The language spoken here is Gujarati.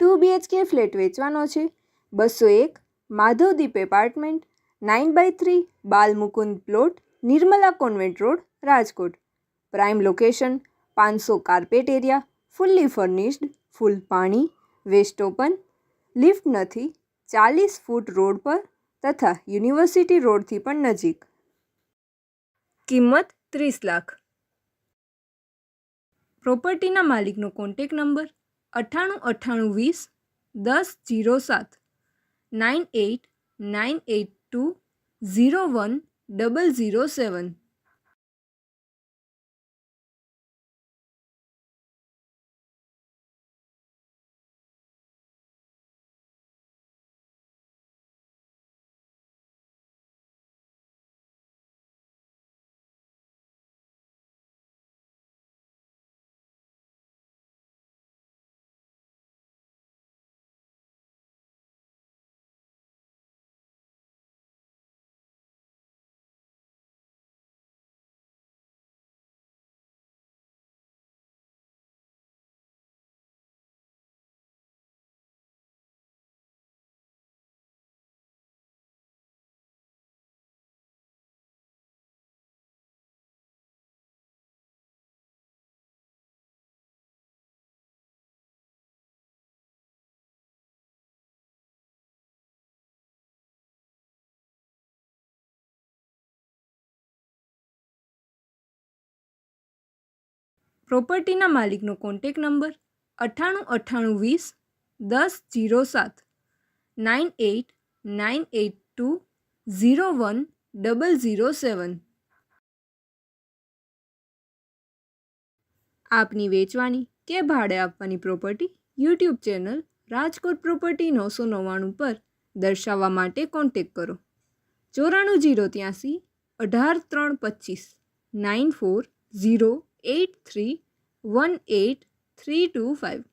2 BHK ફ્લેટ વેચવાનો છે. 201 Madhavdeep apartment 9/3 Balmukund plot Nirmala convent road Rajkot. Prime location 500 carpet area, fully furnished, full પાણી, વેસ્ટ ઓપન, લિફ્ટ નથી, 40 ફૂટ રોડ પર તથા યુનિવર્સિટી રોડથી પણ નજીક. કિંમત 30 લાખ. પ્રોપર્ટીના માલિકનો કોન્ટેક્ટ નંબર 989820 1007 9898201007. પ્રોપર્ટીના માલિકનો કોન્ટેક્ટ નંબર 989820 1007 9898201007. આપની વેચવાની કે ભાડે આપવાની property YouTube channel Rajkot property 999 પર દર્શાવવા માટે કોન્ટેક્ટ કરો. 94 083 18 325 94 083 18 325.